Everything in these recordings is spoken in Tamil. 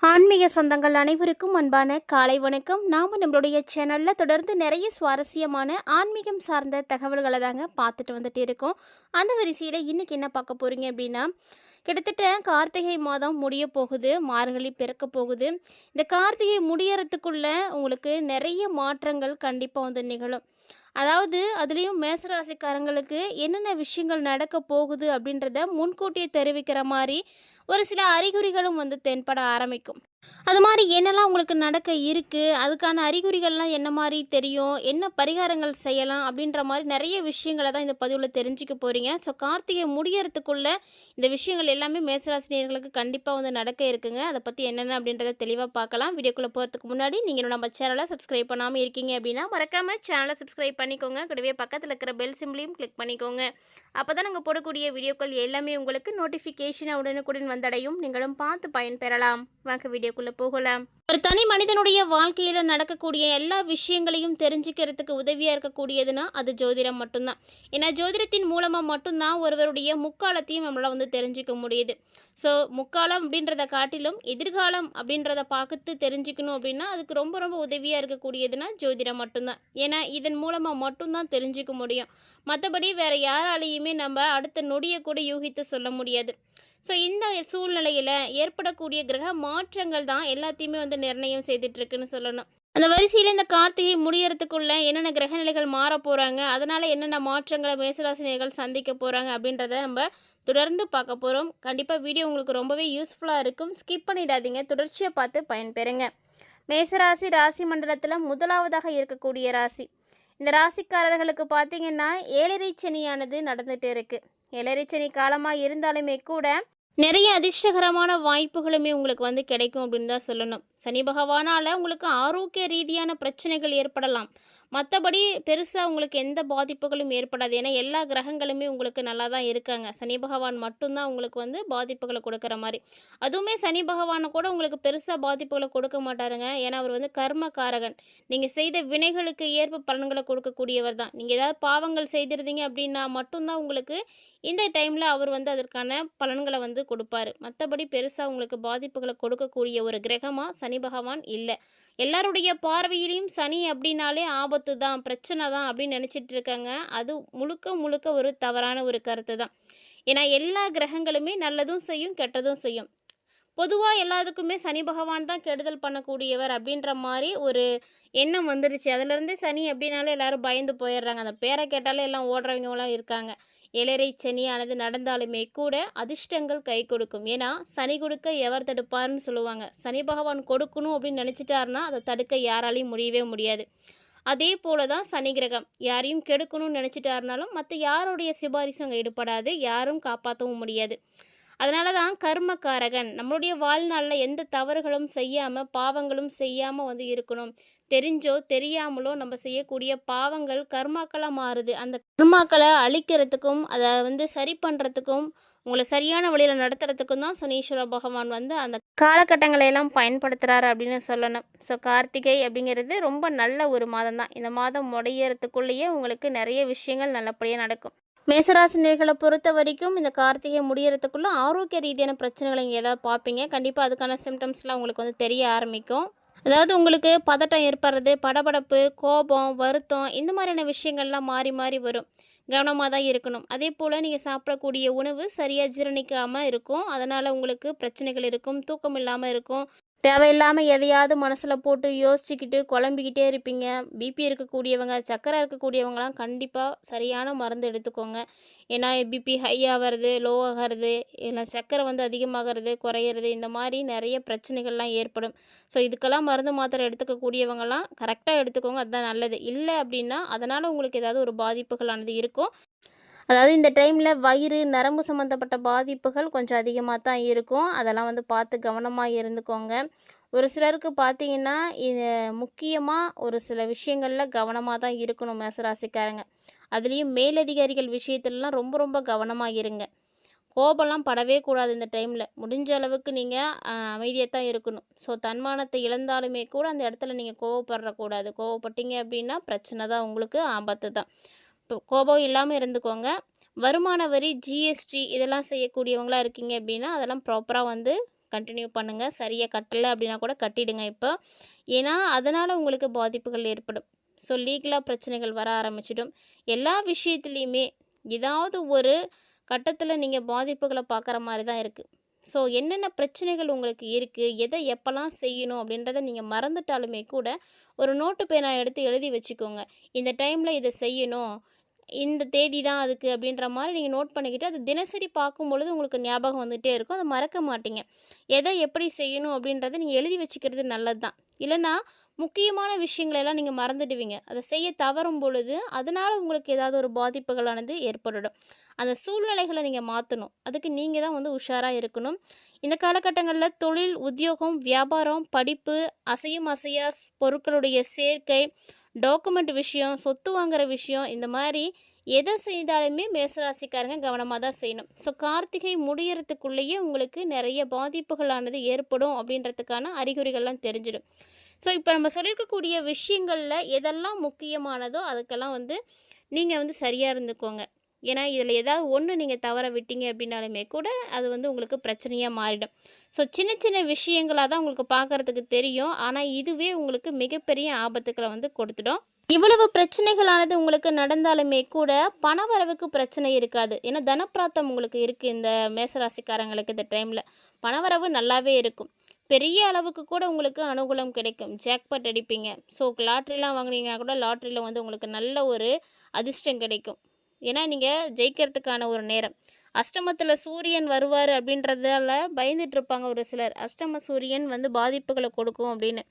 ஆன்மீக சொந்தங்கள் அனைவருக்கும் அன்பான காலை வணக்கம். நாம் நம்மளுடைய சேனலில் தொடர்ந்து நிறைய சுவாரஸ்யமான ஆன்மீகம் சார்ந்த தகவல்களை தாங்க பார்த்துட்டு வந்துட்டு இருக்கோம். அந்த வரிசையில் இன்றைக்கி என்ன பார்க்க போகிறீங்க அப்படின்னா, கிட்டத்தட்ட கார்த்திகை மாதம் முடிய போகுது, மார்கழி பிறக்க போகுது. இந்த கார்த்திகை முடியறதுக்குள்ள உங்களுக்கு நிறைய மாற்றங்கள் கண்டிப்பாக வந்து நிகழும். அதாவது அதுலேயும் மேசராசிக்காரங்களுக்கு என்னென்ன விஷயங்கள் நடக்க போகுது அப்படின்றத முன்கூட்டியே தெரிவிக்கிற மாதிரி ஒரு சில அறிகுறிகளும் வந்து தென்பட ஆரம்பிக்கும். அது மாதிரி என்னெல்லாம் உங்களுக்கு நடக்க இருக்குது, அதுக்கான அறிகுறிகள்லாம் என்ன மாதிரி தெரியும், என்ன பரிகாரங்கள் செய்யலாம் அப்படின்ற மாதிரி நிறைய விஷயங்களை தான் இந்த பதிவில் தெரிஞ்சுக்க போகிறீங்க. ஸோ கார்த்திகை முடியறதுக்குள்ளே இந்த விஷயங்கள் எல்லாமே மேசராசினியர்களுக்கு கண்டிப்பாக வந்து நடக்க இருக்குங்க. அதை பற்றி என்னென்ன அப்படின்றத தெளிவாக பார்க்கலாம். வீடியோக்குள்ளே போகிறதுக்கு முன்னாடி நீங்கள் நம்ம சேனலை சப்ஸ்கிரைப் பண்ணாமல் இருக்கீங்க அப்படின்னா மறக்காமல் சேனலை சப்ஸ்கிரைப் பண்ணிக்கோங்க. கூடவே பக்கத்தில் இருக்கிற பெல் சிம்பிளையும் கிளிக் பண்ணிக்கோங்க. அப்போ தான் நாங்கள் போடக்கூடிய வீடியோக்கள் எல்லாமே உங்களுக்கு நோட்டிஃபிகேஷனாக உடனுக்குடன் வந்தடையும். நீங்களும் பார்த்து பயன்பெறலாம். வாங்க வீடியோக்குள்ளே போகலாம். ஒரு தனி மனிதனுடைய வாழ்க்கையில் நடக்கக்கூடிய எல்லா விஷயங்களையும் தெரிஞ்சுக்கிறதுக்கு உதவியாக இருக்கக்கூடியதுன்னா அது ஜோதிடம் மட்டும்தான். ஏன்னா ஜோதிடத்தின் மூலமாக மட்டும்தான் ஒருவருடைய முக்காலத்தையும் நம்மளால் வந்து தெரிஞ்சுக்க முடியுது. ஸோ முக்காலம் அப்படின்றத காட்டிலும் எதிர்காலம் அப்படின்றத பார்த்து தெரிஞ்சுக்கணும் அப்படின்னா அதுக்கு ரொம்ப ரொம்ப உதவியாக இருக்கக்கூடியதுன்னா ஜோதிடம் மட்டும்தான். ஏன்னா இதன் மூலமாக மட்டும்தான் தெரிஞ்சுக்க முடியும். மற்றபடி வேறு யாராலையுமே நம்ம அடுத்த நொடியை கூட யூகித்து சொல்ல முடியாது. ஸோ இந்த சூழ்நிலையில் ஏற்படக்கூடிய கிரக மாற்றங்கள் தான் எல்லாத்தையுமே வந்து நிர்ணயம் செய்துட்ருக்குன்னு சொல்லணும். அந்த வரிசையில் இந்த கார்த்திகை முடியறதுக்குள்ள என்னென்ன கிரகநிலைகள் மாற போகிறாங்க, அதனால் என்னென்ன மாற்றங்களை மேசராசினியர்கள் சந்திக்க போகிறாங்க அப்படின்றத நம்ம தொடர்ந்து பார்க்க போகிறோம். கண்டிப்பாக வீடியோ உங்களுக்கு ரொம்பவே யூஸ்ஃபுல்லாக இருக்கும். ஸ்கிப் பண்ணிடாதீங்க, தொடர்ச்சியாக பார்த்து பயன்பெறுங்க. மேசராசி ராசி மண்டலத்தில் முதலாவதாக இருக்கக்கூடிய ராசி. இந்த ராசிக்காரர்களுக்கு பார்த்தீங்கன்னா ஏழரை சனியானது நடந்துகிட்டு இருக்குது. ஏழரை சனி காலமாக இருந்தாலுமே கூட நிறைய அதிர்ஷ்டகரமான வாய்ப்புகளுமே உங்களுக்கு வந்து கிடைக்கும் அப்படின்னு தான் சொல்லணும். சனி பகவானால் உங்களுக்கு ஆரோக்கிய ரீதியான பிரச்சனைகள் ஏற்படலாம். மற்றபடி பெருசாக உங்களுக்கு எந்த பாதிப்புகளும் ஏற்படாது. ஏன்னா எல்லா கிரகங்களுமே உங்களுக்கு நல்லா தான் இருக்காங்க. சனி பகவான் மட்டும்தான் உங்களுக்கு வந்து பாதிப்புகளை கொடுக்குற மாதிரி. அதுவுமே சனி பகவானை கூட உங்களுக்கு பெருசாக பாதிப்புகளை கொடுக்க மாட்டாருங்க. ஏன்னா அவர் வந்து கர்மகாரகன். நீங்கள் செய்த வினைகளுக்கு ஏற்ப பலன்களை கொடுக்கக்கூடியவர் தான். நீங்கள் ஏதாவது பாவங்கள் செய்திருந்தீங்க அப்படின்னா மட்டும்தான் உங்களுக்கு இந்த டைமில் அவர் வந்து அதற்கான பலன்களை வந்து கொடுப்பாரு. மற்றபடி பெருசாக உங்களுக்கு பாதிப்புகளை கொடுக்கக்கூடிய ஒரு கிரகமாக சனி பகவான் இல்லை. எல்லாருடைய பார்வையிலையும் சனி அப்படின்னாலே ஆபத்து தான், பிரச்சனை தான் அப்படின்னு நினச்சிட்டு இருக்காங்க. அது முழுக்க முழுக்க ஒரு தவறான ஒரு கருத்து தான். ஏன்னா எல்லா கிரகங்களுமே நல்லதும் செய்யும், கெட்டதும் செய்யும். பொதுவாக எல்லாத்துக்குமே சனி பகவான் தான் கெடுதல் பண்ணக்கூடியவர் அப்படின்ற மாதிரி ஒரு எண்ணம் வந்துருச்சு. அதிலேருந்தே சனி அப்படின்னாலே எல்லாரும் பயந்து போயிடுறாங்க. அந்த பேரை கேட்டாலே எல்லாம் ஓடுறவங்களாம் இருக்காங்க. ஏழரை சனியானது நடந்தாலுமே கூட அதிர்ஷ்டங்கள் கை கொடுக்கும். ஏன்னா சனி கொடுக்க எவர் தடுப்பார்னு சொல்லுவாங்க. சனி பகவான் கொடுக்கணும் அப்படின்னு நினச்சிட்டாருன்னா அதை தடுக்க யாராலையும் முடியவே முடியாது. அதே போல தான் சனி கிரகம் யாரையும் கெடுக்கணும்னு நினச்சிட்டாருனாலும் மற்ற யாருடைய சிபாரிசும் அங்கே ஈடுபடாது, யாரும் காப்பாற்றவும் முடியாது. அதனால தான் கர்மக்காரகன். நம்மளுடைய வாழ்நாளில் எந்த தவறுகளும் செய்யாமல் பாவங்களும் செய்யாமல் வந்து இருக்கணும். தெரிஞ்சோ தெரியாமலோ நம்ம செய்யக்கூடிய பாவங்கள் கர்மாக்களாக மாறுது. அந்த கர்மாக்களை அழிக்கிறதுக்கும் அதை வந்து சரி பண்ணுறதுக்கும் உங்களை சரியான வழியில் நடத்துறதுக்கும் தான் சனீஸ்வர பகவான் வந்து அந்த காலகட்டங்களை எல்லாம் பயன்படுத்துகிறாரு அப்படின்னு சொல்லணும். ஸோ கார்த்திகை அப்படிங்கிறது ரொம்ப நல்ல ஒரு மாதம் தான். இந்த மாதம் முடியறதுக்குள்ளேயே உங்களுக்கு நிறைய விஷயங்கள் நல்லபடியாக நடக்கும். மேசராசினியர்களை பொறுத்த வரைக்கும் இந்த கார்த்திகை முடியறதுக்குள்ள ஆரோக்கிய ரீதியான பிரச்சனைகளை நீங்கள் ஏதாவது பார்ப்பீங்க. கண்டிப்பாக அதுக்கான சிம்டம்ஸ்லாம் உங்களுக்கு வந்து தெரிய ஆரம்பிக்கும். அதாவது உங்களுக்கு பதட்டம் ஏற்படுறது, படபடப்பு, கோபம், வருத்தம் இந்த மாதிரியான விஷயங்கள்லாம் மாறி மாறி வரும். கவனமாக தான் இருக்கணும். அதே போல் நீங்கள் சாப்பிடக்கூடிய உணவு சரியாக ஜீரணிக்காமல் இருக்கும். அதனால் உங்களுக்கு பிரச்சனைகள் இருக்கும், தூக்கம் இல்லாமல் இருக்கும். தேவையில்லாமல் எதையாவது மனசில் போட்டு யோசிச்சுக்கிட்டு குழம்பிக்கிட்டே இருப்பீங்க. பிபி இருக்கக்கூடியவங்க, சர்க்கரை இருக்கக்கூடியவங்களாம் கண்டிப்பாக சரியான மருந்து எடுத்துக்கோங்க. ஏன்னா பிபி ஹை ஆகிறது, லோ ஆகிறது, இல்லை சர்க்கரை வந்து அதிகமாகிறது, குறையிறது, இந்த மாதிரி நிறைய பிரச்சனைகள்லாம் ஏற்படும். ஸோ இதுக்கெல்லாம் மருந்து மாத்திரை எடுத்துக்கக்கூடியவங்கலாம் கரெக்டாக எடுத்துக்கோங்க, அதுதான் நல்லது. இல்லை அப்படின்னா அதனால் உங்களுக்கு ஏதாவது ஒரு பாதிப்புகளானது இருக்கும். அதாவது இந்த டைமில் வயிறு, நரம்பு சம்மந்தப்பட்ட பாதிப்புகள் கொஞ்சம் அதிகமாக தான் இருக்கும். அதெல்லாம் வந்து பார்த்து கவனமாக இருந்துக்கோங்க. ஒரு சிலருக்கு பார்த்தீங்கன்னா, இது முக்கியமாக ஒரு சில விஷயங்களில் கவனமாக தான் இருக்கணும் மேசராசிக்காரங்க. அதுலேயும் மேலதிகாரிகள் விஷயத்துலலாம் ரொம்ப ரொம்ப கவனமாக இருங்க. கோபம்லாம் படவே கூடாது இந்த டைமில். முடிஞ்ச அளவுக்கு நீங்கள் அமைதியாக தான் இருக்கணும். ஸோ தன்மானத்தை இழந்தாலுமே கூட அந்த இடத்துல நீங்கள் கோவப்படக்கூடாது. கோவப்பட்டீங்க அப்படின்னா பிரச்சனை தான், உங்களுக்கு ஆபத்து தான். இப்போ கோபம் இல்லாமல் இருந்துக்கோங்க. வருமான வரி, ஜிஎஸ்டி இதெல்லாம் செய்யக்கூடியவங்களா இருக்கீங்க அப்படின்னா அதெல்லாம் ப்ராப்பராக வந்து கண்டினியூ பண்ணுங்கள். சரியாக கட்டலை அப்படின்னா கூட கட்டிடுங்க இப்போ. ஏன்னா அதனால் உங்களுக்கு பாதிப்புகள் ஏற்படும். ஸோ லீகலாக பிரச்சனைகள் வர ஆரம்பிச்சிடும். எல்லா விஷயத்துலையுமே ஏதாவது ஒரு கட்டத்தில் நீங்கள் பாதிப்புகளை பார்க்குற மாதிரி தான் இருக்குது. ஸோ என்னென்ன பிரச்சனைகள் உங்களுக்கு இருக்குது, எதை எப்போல்லாம் செய்யணும் அப்படின்றத நீங்கள் மறந்துட்டாலுமே கூட ஒரு நோட்டு பேனா எடுத்து எழுதி வச்சுக்கோங்க. இந்த டைமில் இதை செய்யணும், இந்த தேதி தான் அதுக்கு அப்படின்ற மாதிரி நீங்கள் நோட் பண்ணிக்கிட்டு அது தினசரி பார்க்கும் பொழுது உங்களுக்கு ஞாபகம் வந்துகிட்டே இருக்கும். அதை மறக்க மாட்டீங்க. எதை எப்படி செய்யணும் அப்படின்றத நீங்கள் எழுதி வச்சுக்கிறது நல்லது தான். இல்லைன்னா முக்கியமான விஷயங்களெல்லாம் நீங்கள் மறந்துடுவீங்க. அதை செய்ய தவறும் பொழுது அதனால் உங்களுக்கு ஏதாவது ஒரு பாதிப்புகளானது ஏற்பட்டுடும். அந்த சூழ்நிலைகளை நீங்கள் மாற்றணும். அதுக்கு நீங்கள் தான் வந்து உஷாராக இருக்கணும். இந்த காலகட்டங்களில் தொழில், உத்தியோகம், வியாபாரம், படிப்பு, அசையும் அசையா பொருட்களுடைய சேர்க்கை, டாக்குமெண்ட் விஷயம், சொத்து வாங்குற விஷயம், இந்த மாதிரி எதை செய்தாலுமே மேசராசிக்காரங்க கவனமாக தான் செய்யணும். ஸோ கார்த்திகை முடியறதுக்குள்ளேயே உங்களுக்கு நிறைய பாதிப்புகளானது ஏற்படும் அப்படின்றதுக்கான அறிகுறிகள்லாம் தெரிஞ்சிடும். ஸோ இப்போ நம்ம சொல்லியிருக்கக்கூடிய விஷயங்களில் எதெல்லாம் முக்கியமானதோ அதுக்கெல்லாம் வந்து நீங்கள் வந்து சரியாக இருந்துக்கோங்க. ஏன்னா இதில் ஏதாவது ஒன்று நீங்கள் தவற விட்டீங்க அப்படின்னாலுமே கூட அது வந்து உங்களுக்கு பிரச்சனையாக மாறிடும். ஸோ சின்ன சின்ன விஷயங்களாக தான் உங்களுக்கு பார்க்குறதுக்கு தெரியும். ஆனால் இதுவே உங்களுக்கு மிகப்பெரிய ஆபத்துக்களை வந்து கொடுத்துடும். இவ்வளவு பிரச்சனைகளானது உங்களுக்கு நடந்தாலுமே கூட பணவரவுக்கு பிரச்சனை இருக்காது. ஏன்னா தனப்பிராத்தம் உங்களுக்கு இருக்குது இந்த மேசராசிக்காரங்களுக்கு இந்த டைமில். பணவரவு நல்லாவே இருக்கும். பெரிய அளவுக்கு கூட உங்களுக்கு அனுகூலம் கிடைக்கும். ஜாக்பாட் அடிப்பீங்க. ஸோ லாட்ரிலாம் வாங்குனீங்கன்னா கூட லாட்ரியில் வந்து உங்களுக்கு நல்ல ஒரு அதிர்ஷ்டம் கிடைக்கும். ஏன்னா நீங்கள் ஜெயிக்கிறதுக்கான ஒரு நேரம். அஷ்டமத்தில் சூரியன் வருவார் அப்படின்றதால பயந்துட்டுருப்பாங்க ஒரு சிலர். அஷ்டம சூரியன் வந்து பாதிப்புகளை கொடுக்கும் அப்படின்னு.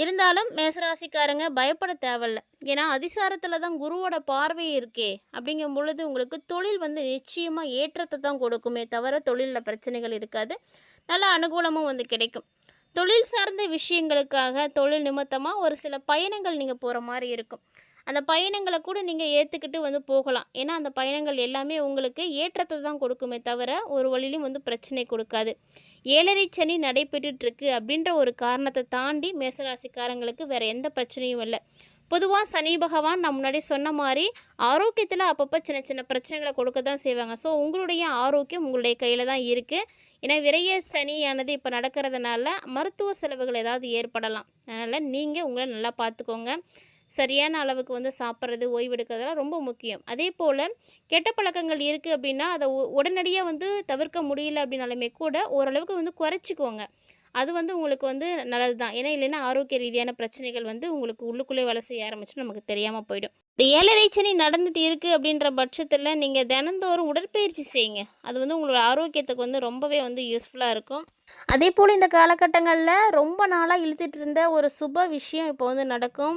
இருந்தாலும் மேசராசிக்காரங்க பயப்பட தேவையில்ல. ஏன்னா அதிசாரத்தில் தான் குருவோட பார்வை இருக்கே. அப்படிங்கும் பொழுது உங்களுக்கு தொழில் வந்து நிச்சயமாக ஏற்றத்தை தான் கொடுக்குமே தவிர தொழிலில் பிரச்சனைகள் இருக்காது. நல்ல அனுகூலமும் வந்து கிடைக்கும். தொழில் சார்ந்த விஷயங்களுக்காக தொழில் நிமித்தமாக ஒரு சில பயணங்கள் நீங்கள் போகிற மாதிரி இருக்கும். அந்த பயணங்களை கூட நீங்கள் ஏற்றுக்கிட்டு வந்து போகலாம். ஏன்னா அந்த பயணங்கள் எல்லாமே உங்களுக்கு ஏற்றத்தை தான் கொடுக்குமே தவிர ஒரு வழியிலும் வந்து பிரச்சனை கொடுக்காது. 7.5 சனி நடைபெற்றுருக்கு அப்படின்ற ஒரு காரணத்தை தாண்டி மேசராசிக்காரங்களுக்கு வேறு எந்த பிரச்சனையும் இல்லை. பொதுவாக சனி பகவான் நான் முன்னாடி சொன்ன மாதிரி ஆரோக்கியத்தில் அப்பப்போ சின்ன சின்ன பிரச்சனைகளை கொடுக்க தான் செய்வாங்க. ஸோ உங்களுடைய ஆரோக்கியம் உங்களுடைய கையில் தான் இருக்குது. ஏன்னா விரைய சனியானது இப்போ நடக்கிறதுனால மருத்துவ செலவுகள் ஏதாவது ஏற்படலாம். அதனால் நீங்கள் உங்களை நல்லா பார்த்துக்கோங்க. சரியான அளவுக்கு வந்து சாப்பிட்றது, ஓய்வெடுக்கிறதெல்லாம் ரொம்ப முக்கியம். அதே போல் கெட்ட பழக்கங்கள் இருக்குது அப்படின்னா அதை உடனடியாக வந்து தவிர்க்க முடியல அப்படின்னாலுமே கூட ஓரளவுக்கு வந்து குறைச்சிக்கோங்க. அது வந்து உங்களுக்கு வந்து நல்லது தான். ஏன்னா இல்லைன்னா ஆரோக்கிய ரீதியான பிரச்சனைகள் வந்து உங்களுக்கு உள்ளுக்குள்ளே வேலை செய்ய ஆரம்பிச்சு நமக்கு தெரியாமல் போயிடும். இந்த 7.5 சனி நடந்துட்டு இருக்குது அப்படின்ற பட்சத்தில் நீங்கள் தினந்தோறும் உடற்பயிற்சி செய்யுங்க. அது வந்து உங்களோட ஆரோக்கியத்துக்கு வந்து ரொம்பவே வந்து யூஸ்ஃபுல்லாக இருக்கும். அதே போல் இந்த காலகட்டங்களில் ரொம்ப நாளாக இழுத்துட்டு இருந்த ஒரு சுப விஷயம் இப்போ வந்து நடக்கும்.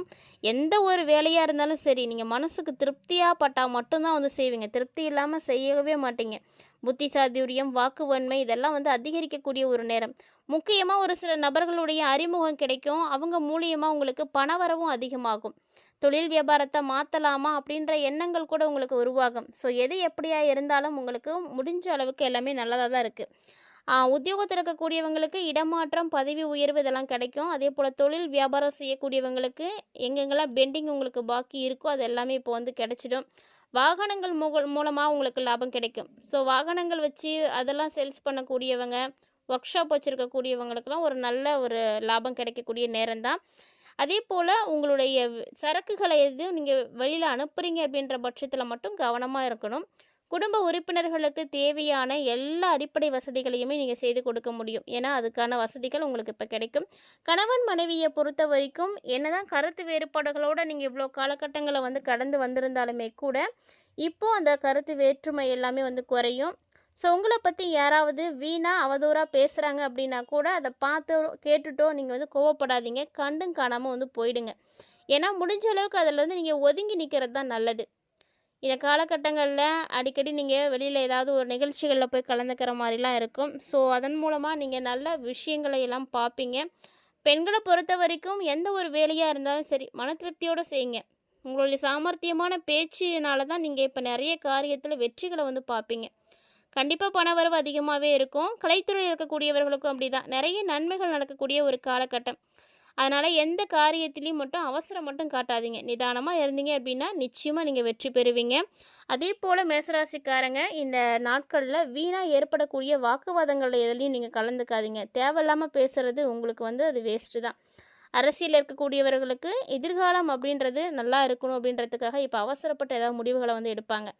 எந்த ஒரு வேலையாக இருந்தாலும் சரி, நீங்கள் மனசுக்கு திருப்தியாக பட்டால் மட்டும்தான் வந்து செய்வீங்க. திருப்தி இல்லாமல் செய்யவே மாட்டீங்க. புத்தி சாதுரியம், வாக்குவன்மை இதெல்லாம் வந்து அதிகரிக்கக்கூடிய ஒரு நேரம். முக்கியமாக ஒரு சில நபர்களுடைய அறிமுகம் கிடைக்கும். அவங்க மூலியமாக உங்களுக்கு பணவரவும் அதிகமாகும். தொழில் வியாபாரத்தை மாற்றலாமா அப்படின்ற எண்ணங்கள் கூட உங்களுக்கு உருவாகும். ஸோ எது எப்படியா இருந்தாலும் உங்களுக்கு முடிஞ்ச அளவுக்கு எல்லாமே நல்லதாக தான் இருக்குது. உத்தியோகத்தில் இருக்கக்கூடியவங்களுக்கு இடமாற்றம், பதவி உயர்வு இதெல்லாம் கிடைக்கும். அதே போல் தொழில் வியாபாரம் செய்யக்கூடியவங்களுக்கு எங்கெங்கெல்லாம் பெண்டிங் உங்களுக்கு பாக்கி இருக்கோ அது எல்லாமே இப்போ வந்து கிடைச்சிடும். வாகனங்கள் மூலமாக உங்களுக்கு லாபம் கிடைக்கும். ஸோ வாகனங்கள் வச்சு அதெல்லாம் சேல்ஸ் பண்ணக்கூடியவங்க, ஒர்க் ஷாப் வச்சுருக்கக்கூடியவங்களுக்கெல்லாம் ஒரு நல்ல ஒரு லாபம் கிடைக்கக்கூடிய நேரம் தான். அதே போல் உங்களுடைய சரக்குகளை எதுவும் நீங்கள் வெளியில் அனுப்புகிறீங்க அப்படின்ற பட்சத்தில் மட்டும் கவனமாக இருக்கணும். குடும்ப உறுப்பினர்களுக்கு தேவையான எல்லா அடிப்படை வசதிகளையுமே நீங்கள் செய்து கொடுக்க முடியும். ஏன்னா அதுக்கான வசதிகள் உங்களுக்கு இப்போ கிடைக்கும். கணவன் மனைவியை பொறுத்த வரைக்கும் என்னதான் கருத்து வேறுபாடுகளோடு நீங்கள் இவ்வளோ காலகட்டங்களை வந்து கடந்து வந்திருந்தாலுமே கூட இப்போது அந்த கருத்து வேற்றுமை எல்லாமே வந்து குறையும். ஸோ உங்களை பற்றி யாராவது வீணாக அவதூறாக பேசுகிறாங்க அப்படின்னா கூட அதை பார்த்து கேட்டுட்டோ நீங்கள் வந்து கோவப்படாதீங்க. கண்டும் காணாமல் வந்து போயிடுங்க. ஏன்னா முடிஞ்ச அளவுக்கு அதில் வந்து நீங்கள் ஒதுங்கி நிற்கிறது தான் நல்லது. இந்த காலகட்டங்களில் அடிக்கடி நீங்கள் வெளியில் ஏதாவது ஒரு நிகழ்ச்சிகளில் போய் கலந்துக்கிற மாதிரிலாம் இருக்கும். ஸோ அதன் மூலமாக நீங்கள் நல்ல விஷயங்களை எல்லாம் பார்ப்பீங்க. பெண்களை பொறுத்த வரைக்கும் எந்த ஒரு வேலையாக இருந்தாலும் சரி மன திருப்தியோடு செய்யுங்க. உங்களுடைய சாமர்த்தியமான பேச்சினால தான் நீங்கள் இப்போ நிறைய காரியத்தில் வெற்றிகளை வந்து பார்ப்பீங்க. கண்டிப்பாக பணவரவு அதிகமாகவே இருக்கும். கலைத்துறையில் இருக்கக்கூடியவர்களுக்கும் அப்படி தான் நிறைய நன்மைகள் நடக்கக்கூடிய ஒரு காலகட்டம். அதனால் எந்த காரியத்திலையும் மட்டும் அவசரம் மட்டும் காட்டாதீங்க. நிதானமாக இருந்தீங்க அப்படின்னா நிச்சயமாக நீங்கள் வெற்றி பெறுவீங்க. அதே போல் மேசராசிக்காரங்க இந்த நாட்களில் வீணாக ஏற்படக்கூடிய வாக்குவாதங்களில் எதுலேயும் நீங்கள் கலந்துக்காதீங்க. தேவையில்லாமல் பேசுகிறது உங்களுக்கு அது வேஸ்ட்டு தான். அரசியலில் இருக்கக்கூடியவர்களுக்கு எதிர்காலம் அப்படின்றது நல்லா இருக்கணும் அப்படின்றதுக்காக இப்போ அவசரப்பட்ட ஏதாவது முடிவுகளை எடுப்பாங்க.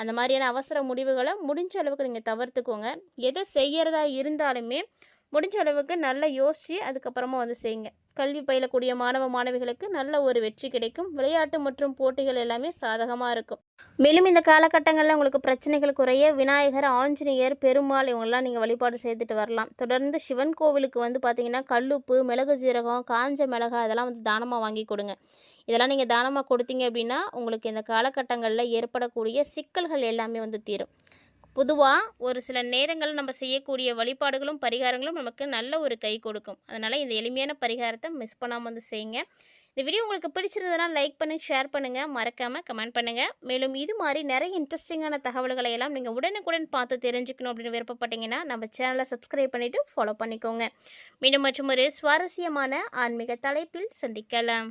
அந்த மாதிரியான அவசர முடிவுகளை முடிஞ்ச அளவுக்கு நீங்கள் தவிர்த்துக்கோங்க. எதை செய்கிறதா இருந்தாலுமே முடிஞ்ச அளவுக்கு நல்லா யோசித்து அதுக்கப்புறமா செய்யுங்க. கல்வி பயிலக்கூடிய மாணவ மாணவிகளுக்கு நல்ல ஒரு வெற்றி கிடைக்கும். விளையாட்டு மற்றும் போட்டிகள் எல்லாமே சாதகமாக இருக்கும். மேலும் இந்த காலகட்டங்களில் உங்களுக்கு பிரச்சனைகள் குறைய விநாயகர், ஆஞ்சநேயர், பெருமாள் இவங்கெல்லாம் நீங்கள் வழிபாடு செய்துட்டு வரலாம். தொடர்ந்து சிவன் கோவிலுக்கு பார்த்தீங்கன்னா கல்லுப்பு, மிளகு ஜீரகம், காஞ்ச மிளகாய் இதெல்லாம் தானமாக வாங்கி கொடுங்க. இதெல்லாம் நீங்கள் தானமாக கொடுத்தீங்க அப்படின்னா உங்களுக்கு இந்த காலகட்டங்களில் ஏற்படக்கூடிய சிக்கல்கள் எல்லாமே தீரும். பொதுவாக ஒரு சில நேரங்களில் நம்ம செய்யக்கூடிய வழிபாடுகளும் பரிகாரங்களும் நமக்கு நல்ல ஒரு கை கொடுக்கும். அதனால் இந்த எளிமையான பரிகாரத்தை மிஸ் பண்ணாமல் செய்யுங்க. இந்த வீடியோ உங்களுக்கு பிடிச்சிருந்ததுன்னா லைக் பண்ணுங்கள், ஷேர் பண்ணுங்கள், மறக்காமல் கமெண்ட் பண்ணுங்கள். மேலும் இது மாதிரி நிறைய இன்ட்ரெஸ்டிங்கான தகவல்களை எல்லாம் நீங்கள் உடனுக்குடன் பார்த்து தெரிஞ்சுக்கணும் அப்படின்னு விருப்பப்பட்டீங்கன்னா நம்ம சேனலை சப்ஸ்கிரைப் பண்ணிவிட்டு ஃபாலோ பண்ணிக்கோங்க. மீண்டும் மற்றும் ஒரு சுவாரஸ்யமான ஆன்மீக தலைப்பில் சந்திக்கலாம்.